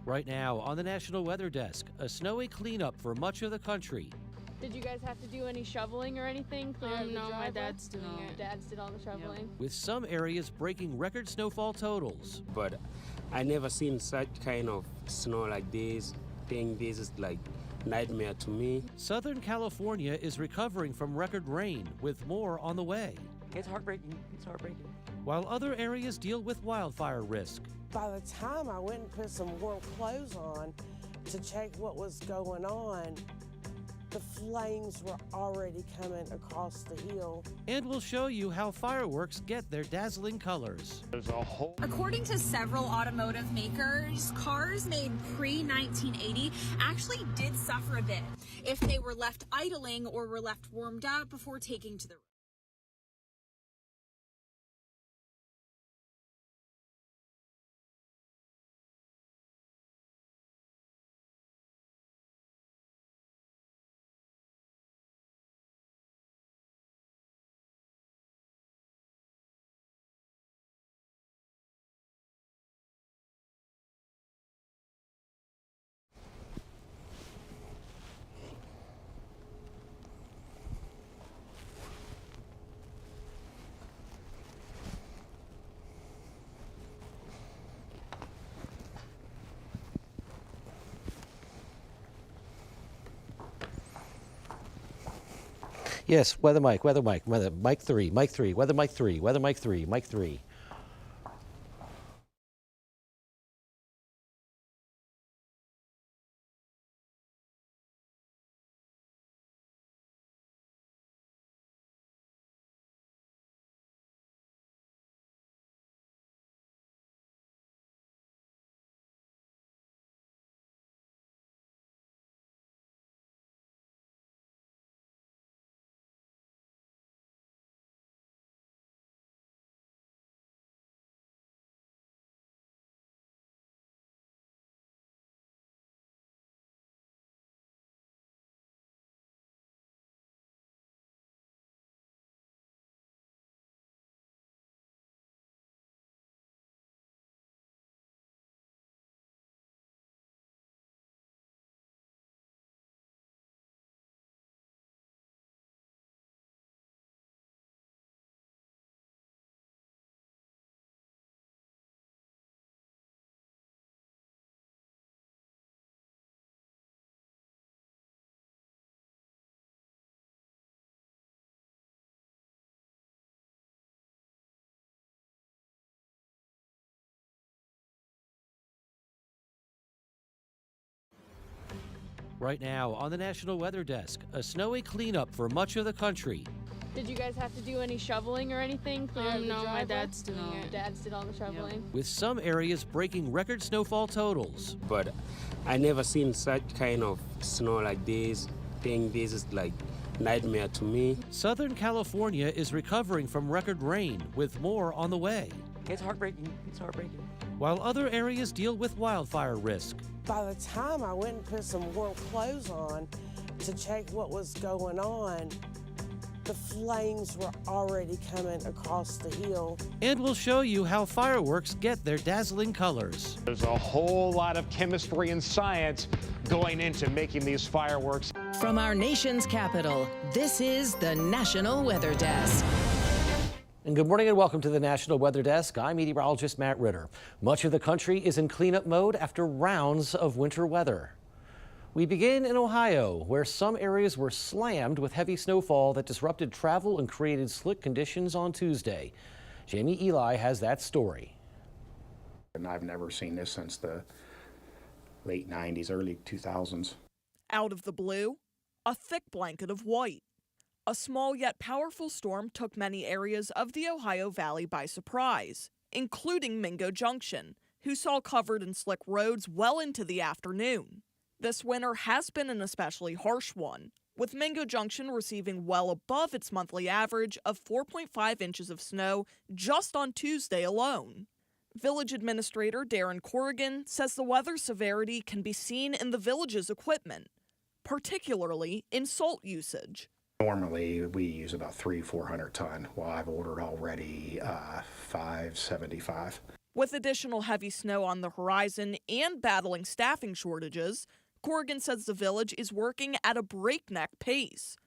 Right now on the National Weather Desk, a snowy cleanup for much of the country. Did you guys have to do any shoveling or anything? Clear out the No, my driveway? dad's doing it. Dad's did all the shoveling. With some areas breaking record snowfall totals. But I never seen such kind of snow like this. This is like nightmare to me. Southern California is recovering from record rain, with more on the way. It's heartbreaking. It's heartbreaking. While other areas deal with wildfire risk. By the time I went and put some warm clothes on to check what was going on, the flames were already coming across the hill. And we'll show you how fireworks get their dazzling colors. According to several automotive makers, cars made pre-1980 actually did suffer a bit if they were left idling or were left warmed up before taking to the road. Yes, weather mic, mic 3, weather mic 3, weather mic 3, mic 3. Right now on the National Weather Desk, a snowy cleanup for much of the country. Did you guys have to do any shoveling or anything? Clear out the No, my driveway? dad's doing it. Dad's did all the shoveling. With some areas breaking record snowfall totals. But I never seen such kind of snow like this. This is like nightmare to me. Southern California is recovering from record rain, with more on the way. It's heartbreaking. It's heartbreaking. While other areas deal with wildfire risk. By the time I went and put some warm clothes on to check what was going on, the flames were already coming across the hill. And we'll show you how fireworks get their dazzling colors. There's a whole lot of chemistry and science going into making these fireworks. From our nation's capital, this is the National Weather Desk. And good morning and welcome to the National Weather Desk. I'm meteorologist Matt Ritter. Much of the country is in cleanup mode after rounds of winter weather. We begin in Ohio, where some areas were slammed with heavy snowfall that disrupted travel and created slick conditions on Tuesday. Jamie Eli has that story. And I've never seen this since the late 90s, early 2000s. Out of the blue, a thick blanket of white. A small yet powerful storm took many areas of the Ohio Valley by surprise, including Mingo Junction, who saw covered in slick roads well into the afternoon. This winter has been an especially harsh one, with Mingo Junction receiving well above its monthly average of 4.5 inches of snow just on Tuesday alone. Village Administrator Darren Corrigan says the weather severity can be seen in the village's equipment, particularly in salt usage. Normally, we use about 400 ton. Well, I've ordered already 575. With additional heavy snow on the horizon and battling staffing shortages, Corrigan says the village is working at a breakneck pace.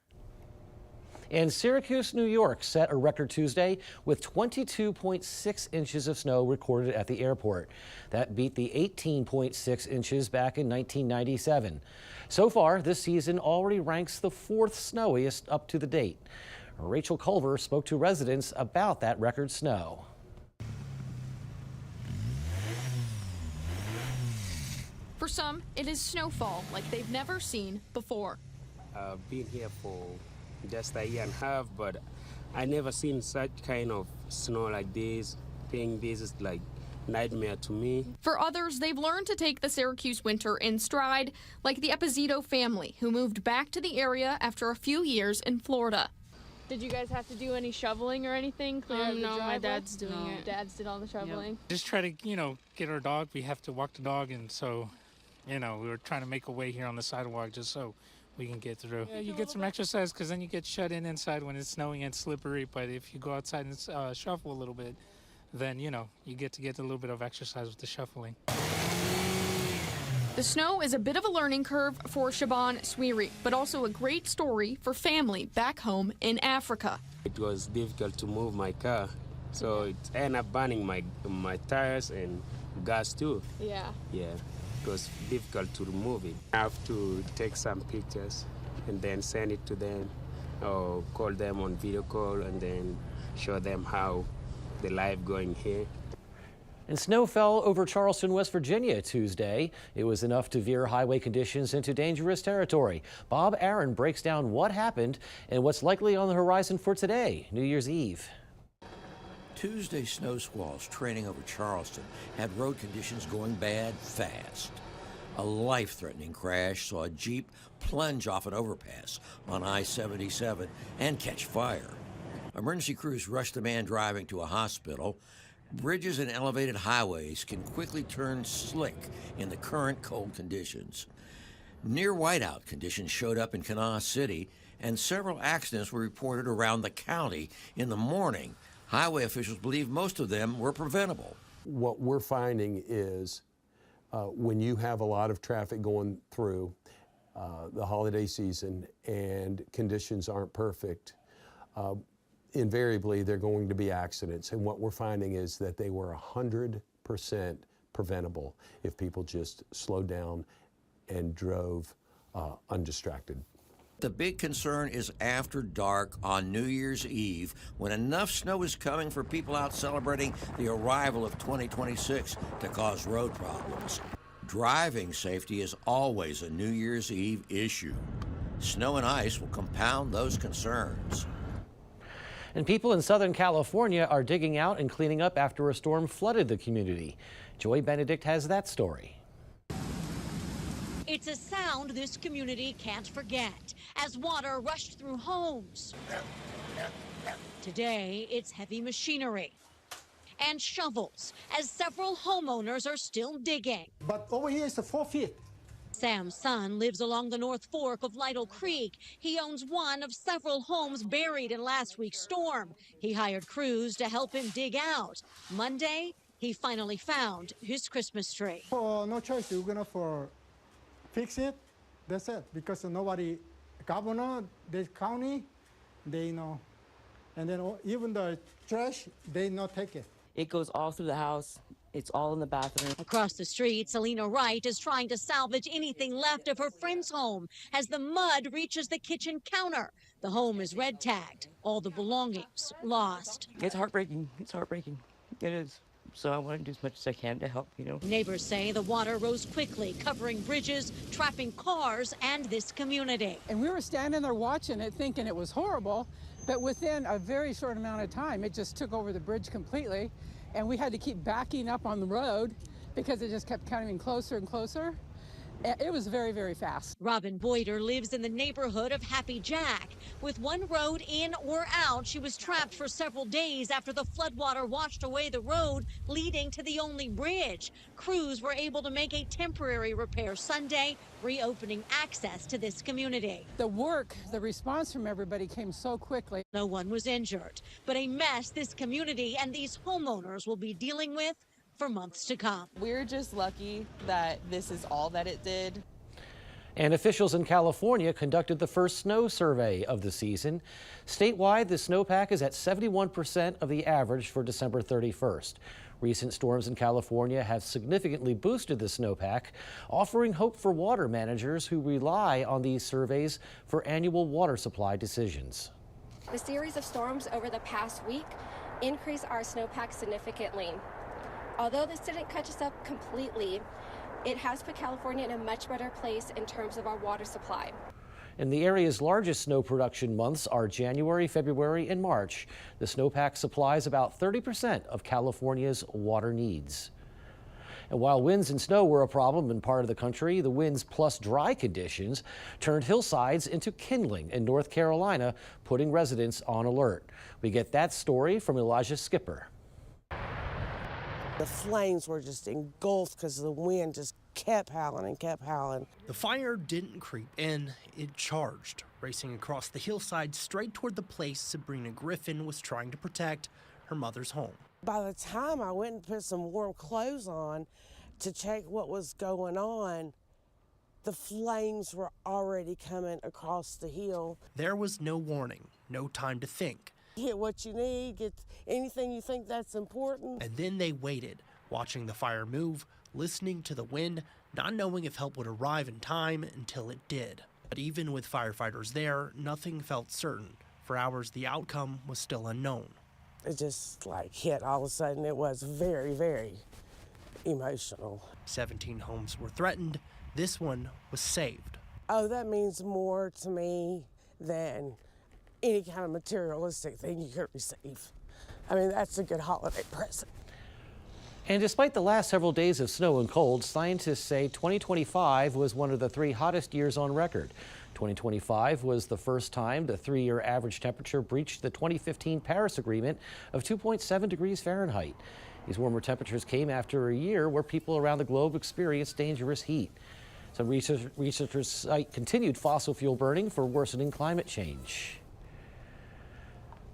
And Syracuse, New York set a record Tuesday with 22.6 inches of snow recorded at the airport. That beat the 18.6 inches back in 1997. So far, this season already ranks the fourth snowiest up to the date. Rachel Culver spoke to residents about that record snow. For some, it is snowfall like they've never seen before. I've been here for just a year and a half, but I never seen such kind of snow like this. Think this is like nightmare to me. For others, they've learned to take the Syracuse winter in stride, like the Esposito family, who moved back to the area after a few years in Florida. Did you guys have to do any shoveling or anything? No, my dad's doing it. Dad's did all the shoveling? Yep. Just try to, get our dog. We have to walk the dog, and so, we were trying to make a way here on the sidewalk just so we can get through. Yeah, you get some exercise because then you get shut in inside when it's snowing and slippery, but if you go outside and shuffle a little bit, then, you get a little bit of exercise with the shuffling. The snow is a bit of a learning curve for Shaban Swiri, but also a great story for family back home in Africa. It was difficult to move my car, so it ended up burning my tires and gas too. Yeah. Yeah, it was difficult to remove it. I have to take some pictures and then send it to them or call them on video call and then show them how the life going here. And snow fell over Charleston, West Virginia Tuesday. It was enough to veer highway conditions into dangerous territory. Bob Aaron breaks down what happened and what's likely on the horizon for today, New Year's Eve. Tuesday's snow squalls trailing over Charleston had road conditions going bad fast. A life-threatening crash saw a Jeep plunge off an overpass on I-77 and catch fire. Emergency crews rushed the man driving to a hospital. Bridges and elevated highways can quickly turn slick in the current cold conditions. Near whiteout conditions showed up in Kanawha City, and several accidents were reported around the county in the morning. Highway officials believe most of them were preventable. What we're finding is when you have a lot of traffic going through the holiday season and conditions aren't perfect, invariably there are going to be accidents, and what we're finding is that they were 100% preventable if people just slowed down and drove undistracted. The big concern is after dark on New Year's Eve, when enough snow is coming for people out celebrating the arrival of 2026 to cause road problems. Driving safety is always a New Year's Eve issue. Snow and ice will compound those concerns. And people in Southern California are digging out and cleaning up after a storm flooded the community. Joy Benedict has that story. It's a sound this community can't forget as water rushed through homes. Today, it's heavy machinery and shovels as several homeowners are still digging. But over here is 4 feet. Sam's son lives along the North Fork of Lytle Creek. He owns one of several homes buried in last week's storm. He hired crews to help him dig out. Monday, he finally found his Christmas tree. For no choice, we're gonna fix it. That's it. Because nobody, governor, the county, they know. And then even the trash, they not take it. It goes all through the house. It's all in the bathroom. Across the street, Selena Wright is trying to salvage anything left of her friend's home as the mud reaches the kitchen counter. The home is red tagged, all the belongings lost. It's heartbreaking. It's heartbreaking. It is. So I want to do as much as I can to help, Neighbors say the water rose quickly, covering bridges, trapping cars, and this community. And we were standing there watching it, thinking it was horrible, but within a very short amount of time, it just took over the bridge completely. And we had to keep backing up on the road because it just kept coming closer and closer. It was very, very fast. Robin Boyder lives in the neighborhood of Happy Jack. With one road in or out, she was trapped for several days after the floodwater washed away the road leading to the only bridge. Crews were able to make a temporary repair Sunday, reopening access to this community. The response from everybody came so quickly. No one was injured, but a mess this community and these homeowners will be dealing with for months to come. We're just lucky that this is all that it did. And officials in California conducted the first snow survey of the season. Statewide, the snowpack is at 71% of the average for December 31st. Recent storms in California have significantly boosted the snowpack, offering hope for water managers who rely on these surveys for annual water supply decisions. The series of storms over the past week increased our snowpack significantly. Although this didn't catch us up completely, it has put California in a much better place in terms of our water supply. And the area's largest snow production months are January, February, and March. The snowpack supplies about 30% of California's water needs. And while winds and snow were a problem in part of the country, the winds plus dry conditions turned hillsides into kindling in North Carolina, putting residents on alert. We get that story from Elijah Skipper. The flames were just engulfed because the wind just kept howling and kept howling. The fire didn't creep in, it charged, racing across the hillside straight toward the place Sabrina Griffin was trying to protect, her mother's home. By the time I went and put some warm clothes on to check what was going on, the flames were already coming across the hill. There was no warning, no time to think. Get what you need, get anything you think that's important. And then they waited, watching the fire move, listening to the wind, not knowing if help would arrive in time until it did. But even with firefighters there, nothing felt certain. For hours, the outcome was still unknown. It just like hit all of a sudden. It was very, very emotional. 17 homes were threatened. This one was saved. Oh, that means more to me than any kind of materialistic thing you could receive. I mean, that's a good holiday present. And despite the last several days of snow and cold, scientists say 2025 was one of the 3 hottest years on record. 2025 was the first time the 3-year average temperature breached the 2015 Paris Agreement of 2.7 degrees Fahrenheit. These warmer temperatures came after a year where people around the globe experienced dangerous heat. Some researchers cite continued fossil fuel burning for worsening climate change.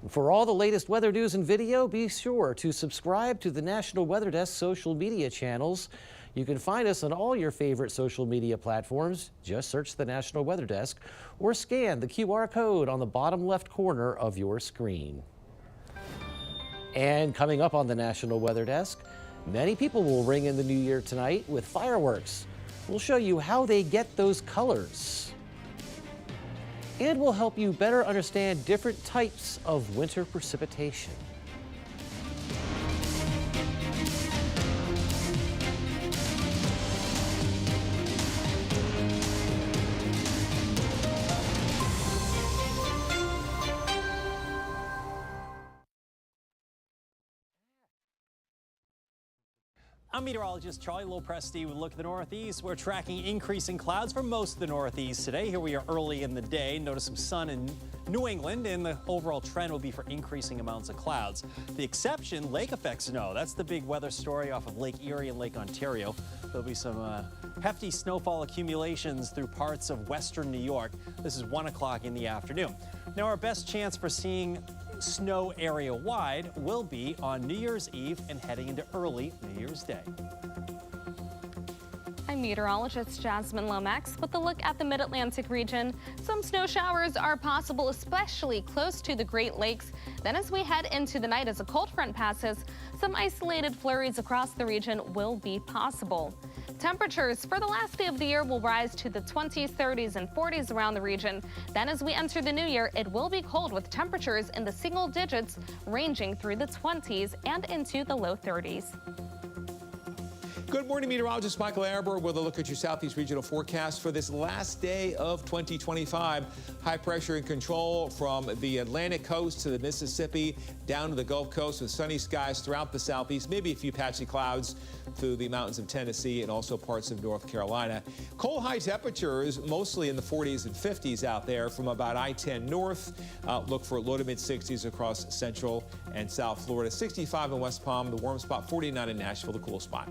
For all the latest weather news and video, be sure to subscribe to the National Weather Desk social media channels. You can find us on all your favorite social media platforms. Just search the National Weather Desk or scan the QR code on the bottom left corner of your screen. And coming up on the National Weather Desk, many people will ring in the new year tonight with fireworks. We'll show you how they get those colors. And we'll help you better understand different types of winter precipitation. I'm meteorologist Charlie Lopresti with a look at the Northeast. We're tracking increasing clouds for most of the Northeast today. Here we are early in the day. Notice some sun in New England, and the overall trend will be for increasing amounts of clouds. The exception, lake effect snow. That's the big weather story off of Lake Erie and Lake Ontario. There'll be some hefty snowfall accumulations through parts of western New York. This is 1 o'clock in the afternoon. Now, our best chance for seeing snow area-wide will be on New Year's Eve and heading into early New Year's Day. I'm meteorologist Jasmine Lomax with a look at the Mid-Atlantic region. Some snow showers are possible, especially close to the Great Lakes. Then as we head into the night as a cold front passes, some isolated flurries across the region will be possible. Temperatures for the last day of the year will rise to the 20s, 30s, and 40s around the region. Then as we enter the new year, it will be cold with temperatures in the single digits, ranging through the 20s and into the low 30s. Good morning, meteorologist Michael Arbour with a look at your Southeast regional forecast for this last day of 2025. High pressure in control from the Atlantic coast to the Mississippi, down to the Gulf Coast with sunny skies throughout the Southeast, maybe a few patchy clouds through the mountains of Tennessee and also parts of North Carolina. Cold high temperatures, mostly in the 40s and 50s out there from about I-10 north. Look for low to mid 60s across Central and South Florida. 65 in West Palm, the warm spot, 49 in Nashville, the cool spot.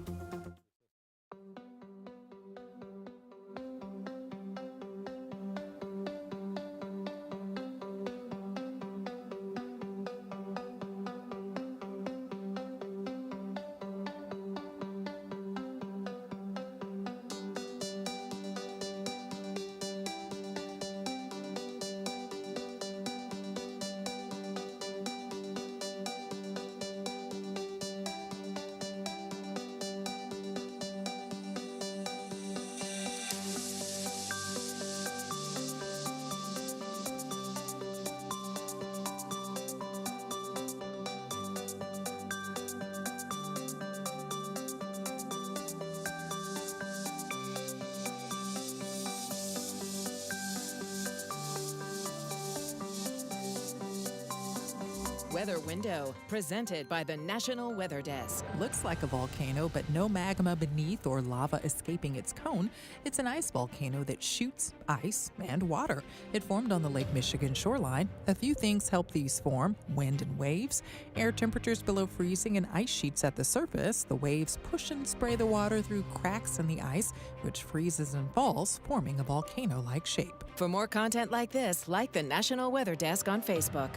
Weather Window, presented by the National Weather Desk. Looks like a volcano, but no magma beneath or lava escaping its cone. It's an ice volcano that shoots ice and water. It formed on the Lake Michigan shoreline. A few things help these form: wind and waves, air temperatures below freezing, and ice sheets at the surface. The waves push and spray the water through cracks in the ice, which freezes and falls, forming a volcano-like shape. For more content like this, like the National Weather Desk on Facebook.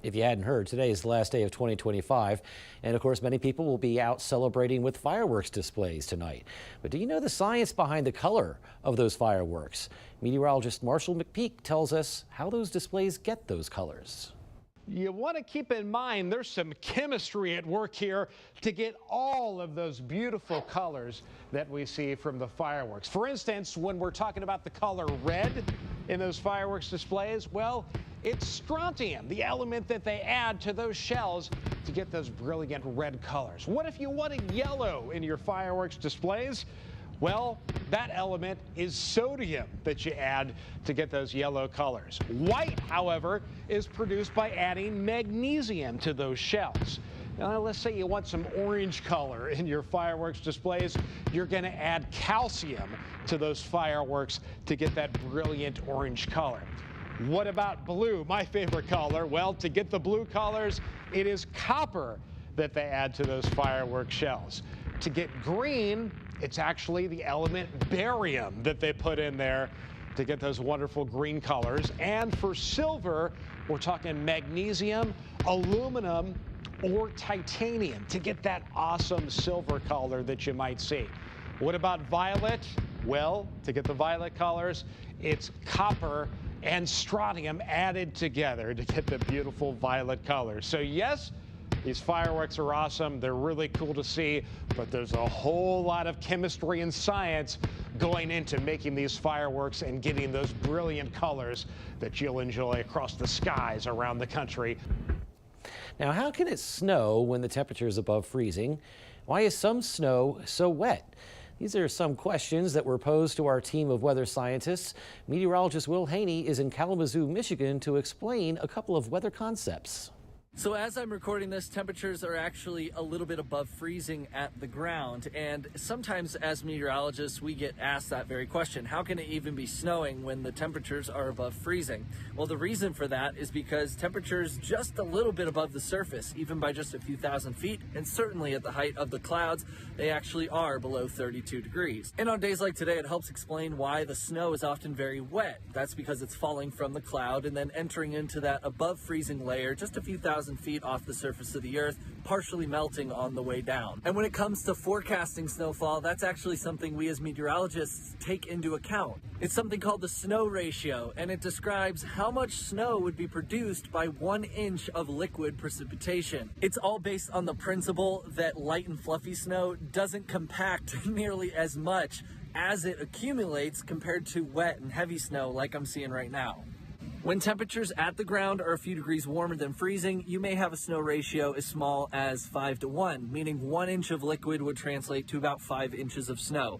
If you hadn't heard, today is the last day of 2025, and of course many people will be out celebrating with fireworks displays tonight. But do you know the science behind the color of those fireworks? Meteorologist Marshall McPeak tells us how those displays get those colors. You want to keep in mind there's some chemistry at work here to get all of those beautiful colors that we see from the fireworks. For instance, when we're talking about the color red in those fireworks displays, well, it's strontium, the element that they add to those shells to get those brilliant red colors. What if you wanted yellow in your fireworks displays? Well, that element is sodium that you add to get those yellow colors. White, however, is produced by adding magnesium to those shells. Now, let's say you want some orange color in your fireworks displays. You're going to add calcium to those fireworks to get that brilliant orange color. What about blue, my favorite color? Well, to get the blue colors, it is copper that they add to those firework shells. To get green, it's actually the element barium that they put in there to get those wonderful green colors. And for silver, we're talking magnesium, aluminum, or titanium to get that awesome silver color that you might see. What about violet? Well, to get the violet colors, it's copper and strontium added together to get the beautiful violet colors. So yes, these fireworks are awesome. They're really cool to see, but there's a whole lot of chemistry and science going into making these fireworks and getting those brilliant colors that you'll enjoy across the skies around the country. Now, how can it snow when the temperature is above freezing? Why is some snow so wet? These are some questions that were posed to our team of weather scientists. Meteorologist Will Haney is in Kalamazoo, Michigan, to explain a couple of weather concepts. So as I'm recording this, temperatures are actually a little bit above freezing at the ground. And sometimes as meteorologists, we get asked that very question. How can it even be snowing when the temperatures are above freezing? Well, the reason for that is because temperatures just a little bit above the surface, even by just a few thousand feet, and certainly at the height of the clouds, they actually are below 32 degrees. And on days like today, it helps explain why the snow is often very wet. That's because it's falling from the cloud and then entering into that above freezing layer just a few thousand feet off the surface of the earth, partially melting on the way down. And when it comes to forecasting snowfall, that's actually something we as meteorologists take into account. It's something called the snow ratio, and it describes how much snow would be produced by 1 inch of liquid precipitation. It's all based on the principle that light and fluffy snow doesn't compact nearly as much as it accumulates compared to wet and heavy snow like I'm seeing right now. When temperatures at the ground are a few degrees warmer than freezing, you may have a snow ratio as small as 5:1, meaning 1 inch of liquid would translate to about 5 inches of snow.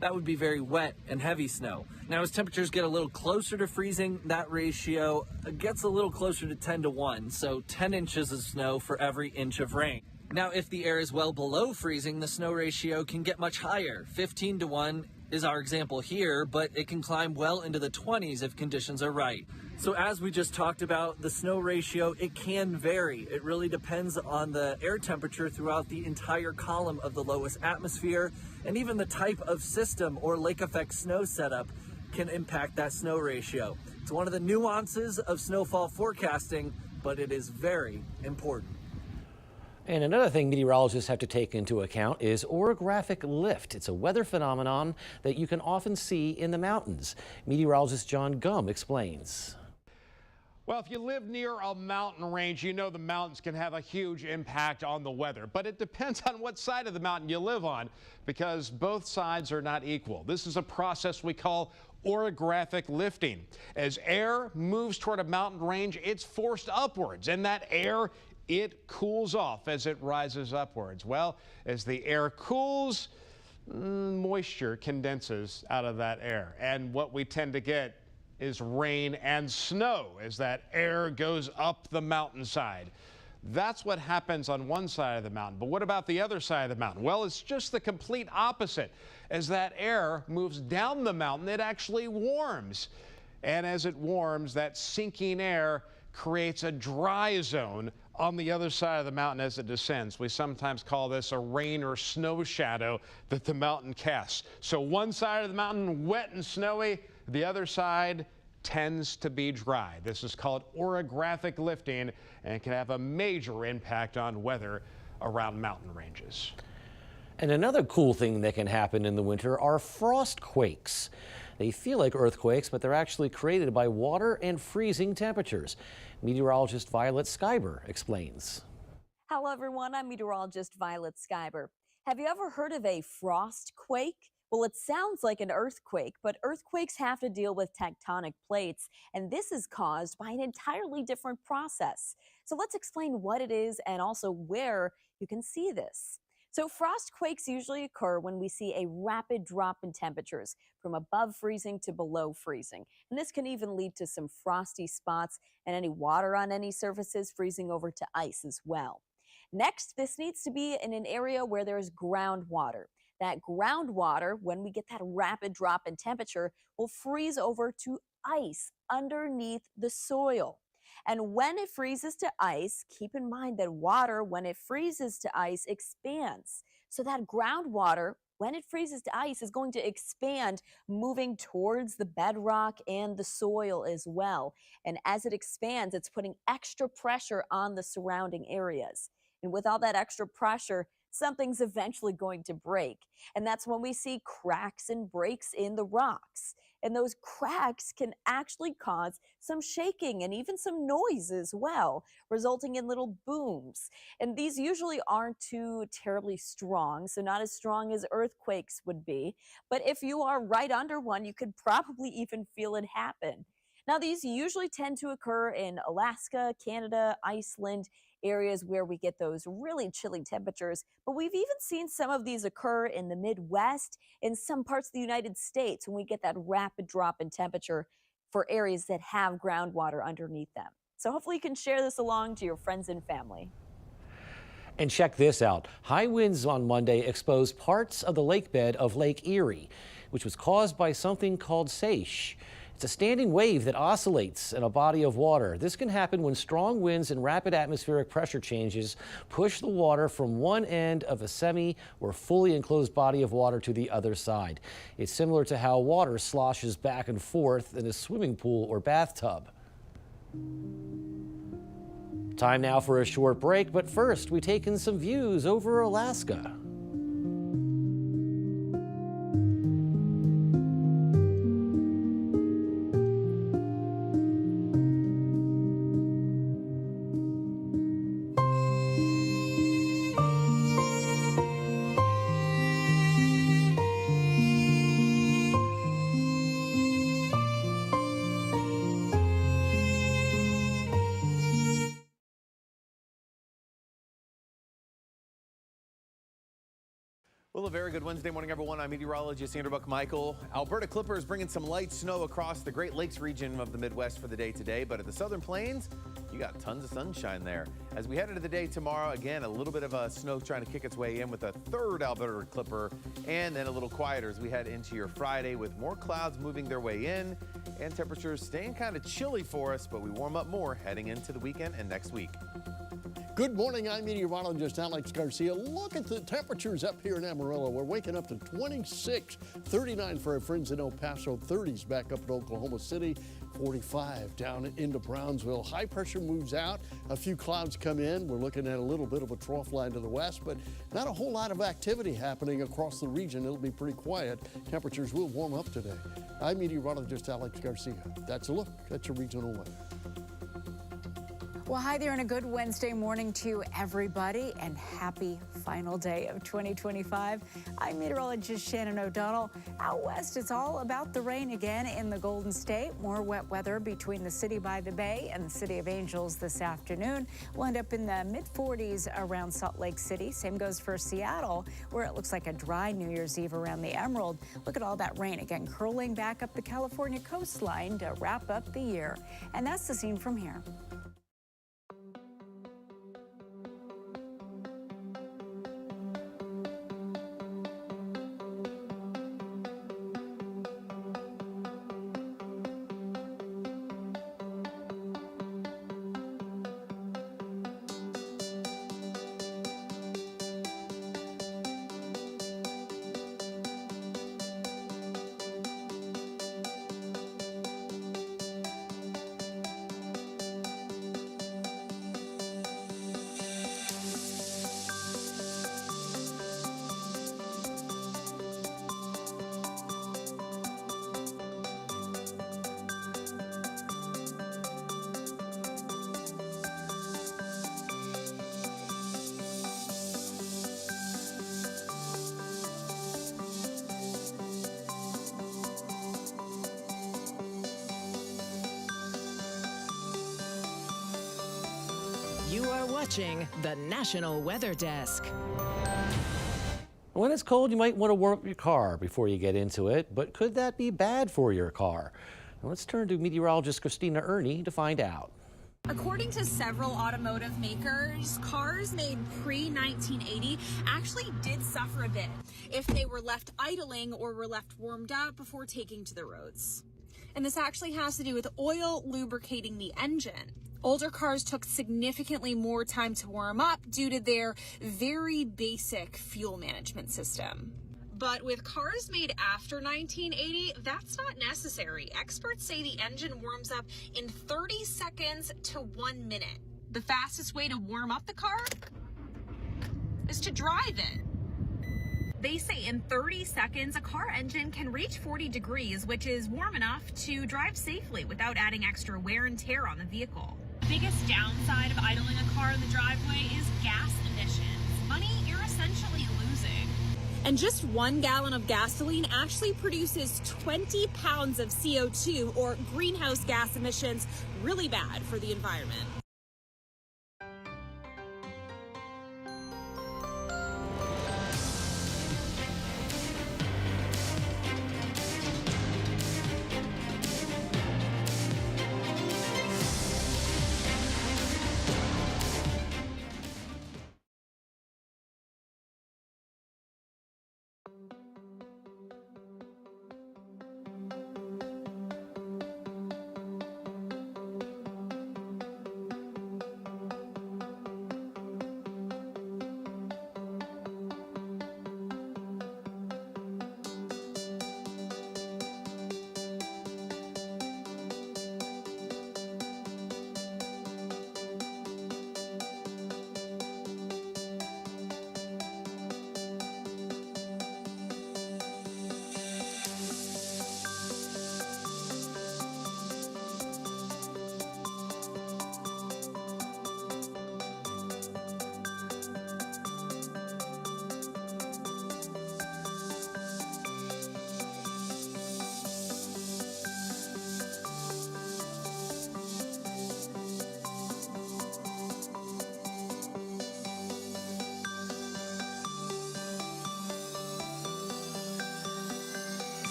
That would be very wet and heavy snow. Now, as temperatures get a little closer to freezing, that ratio gets a little closer to 10:1, so 10 inches of snow for every inch of rain. Now, if the air is well below freezing, the snow ratio can get much higher. 15:1 is our example here, but it can climb well into the 20s if conditions are right. So as we just talked about, the snow ratio, it can vary. It really depends on the air temperature throughout the entire column of the lowest atmosphere, and even the type of system or lake effect snow setup can impact that snow ratio. It's one of the nuances of snowfall forecasting, but it is very important. And another thing meteorologists have to take into account is orographic lift. It's a weather phenomenon that you can often see in the mountains. Meteorologist John Gum explains. Well, if you live near a mountain range, you know the mountains can have a huge impact on the weather. But it depends on what side of the mountain you live on, because both sides are not equal. This is a process we call orographic lifting. As air moves toward a mountain range, it's forced upwards, and that air, it cools off as it rises upwards. Well, as the air cools, moisture condenses out of that air. And what we tend to get is rain and snow as that air goes up the mountainside. That's what happens on one side of the mountain. But what about the other side of the mountain? Well, it's just the complete opposite. As that air moves down the mountain, it actually warms. And as it warms, that sinking air creates a dry zone on the other side of the mountain as it descends. We sometimes call this a rain or snow shadow that the mountain casts. So one side of the mountain wet and snowy, the other side tends to be dry. This is called orographic lifting and can have a major impact on weather around mountain ranges. And another cool thing that can happen in the winter are frost quakes. They feel like earthquakes, but they're actually created by water and freezing temperatures. Meteorologist Violet Schreiber explains. Hello everyone, I'm meteorologist Violet Schreiber. Have you ever heard of a frost quake? Well, it sounds like an earthquake, but earthquakes have to deal with tectonic plates, and this is caused by an entirely different process. So let's explain what it is and also where you can see this. So frost quakes usually occur when we see a rapid drop in temperatures from above freezing to below freezing. And this can even lead to some frosty spots and any water on any surfaces freezing over to ice as well. Next, this needs to be in an area where there's groundwater. That groundwater, when we get that rapid drop in temperature, will freeze over to ice underneath the soil. And when it freezes to ice, keep in mind that water, when it freezes to ice, expands. So that groundwater, when it freezes to ice, is going to expand, moving towards the bedrock and the soil as well. And as it expands, it's putting extra pressure on the surrounding areas. And with all that extra pressure, something's eventually going to break. And that's when we see cracks and breaks in the rocks. And those cracks can actually cause some shaking and even some noise as well, resulting in little booms. And these usually aren't too terribly strong, so not as strong as earthquakes would be. But if you are right under one, you could probably even feel it happen. Now, these usually tend to occur in Alaska, Canada, Iceland, areas where we get those really chilly temperatures, but we've even seen some of these occur in the Midwest, in some parts of the United States when we get that rapid drop in temperature for areas that have groundwater underneath them. So hopefully you can share this along to your friends and family. And check this out. High winds on Monday exposed parts of the lake bed of Lake Erie, which was caused by something called seiche. It's a standing wave that oscillates in a body of water. This can happen when strong winds and rapid atmospheric pressure changes push the water from one end of a semi or fully enclosed body of water to the other side. It's similar to how water sloshes back and forth in a swimming pool or bathtub. Time now for a short break, but first we take in some views over Alaska. Well, a very good Wednesday morning, everyone. I'm meteorologist Andrew Buck-Michael. Alberta Clippers bringing some light snow across the Great Lakes region of the Midwest for the day today, but at the Southern Plains, you got tons of sunshine there. As we head into the day tomorrow, again, a little bit of snow trying to kick its way in with a third Alberta Clipper, and then a little quieter as we head into your Friday with more clouds moving their way in and temperatures staying kind of chilly for us, but we warm up more heading into the weekend and next week. Good morning, I'm meteorologist Alex Garcia. Look at the temperatures up here in Amarillo. We're waking up to 26, 39 for our friends in El Paso, 30s back up in Oklahoma City, 45 down into Brownsville. High pressure moves out, a few clouds come in. We're looking at a little bit of a trough line to the west, but not a whole lot of activity happening across the region. It'll be pretty quiet. Temperatures will warm up today. I'm meteorologist Alex Garcia. That's a look at your regional weather. Well, hi there, and a good Wednesday morning to everybody, and happy final day of 2025. I'm meteorologist Shannon O'Donnell. Out west, it's all about the rain again in the Golden State. More wet weather between the city by the bay and the City of Angels this afternoon. We'll end up in the mid-40s around Salt Lake City. Same goes for Seattle, where it looks like a dry New Year's Eve around the Emerald. Look at all that rain again curling back up the California coastline to wrap up the year. And that's the scene from here. You are watching the National Weather Desk. When it's cold, you might want to warm up your car before you get into it, but could that be bad for your car? Now let's turn to meteorologist Christina Ernie to find out. According to several automotive makers, cars made pre-1980 actually did suffer a bit if they were left idling or were left warmed up before taking to the roads. And this actually has to do with oil lubricating the engine. Older cars took significantly more time to warm up due to their very basic fuel management system. But with cars made after 1980, that's not necessary. Experts say the engine warms up in 30 seconds to 1 minute. The fastest way to warm up the car is to drive it. They say in 30 seconds, a car engine can reach 40 degrees, which is warm enough to drive safely without adding extra wear and tear on the vehicle. The biggest downside of idling a car in the driveway is gas emissions. Money you're essentially losing. And just 1 gallon of gasoline actually produces 20 pounds of CO2 or greenhouse gas emissions, really bad for the environment.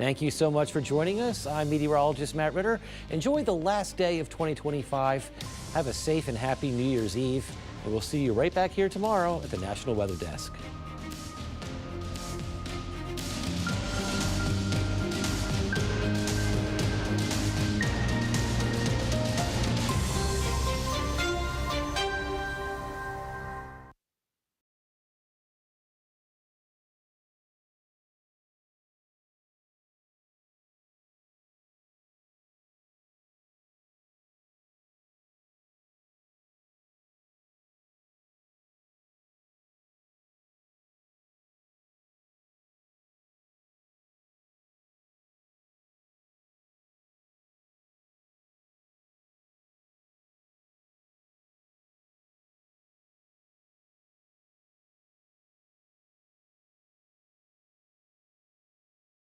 Thank you so much for joining us. I'm meteorologist Matt Ritter. Enjoy the last day of 2025. Have a safe and happy New Year's Eve. And we'll see you right back here tomorrow at the National Weather Desk.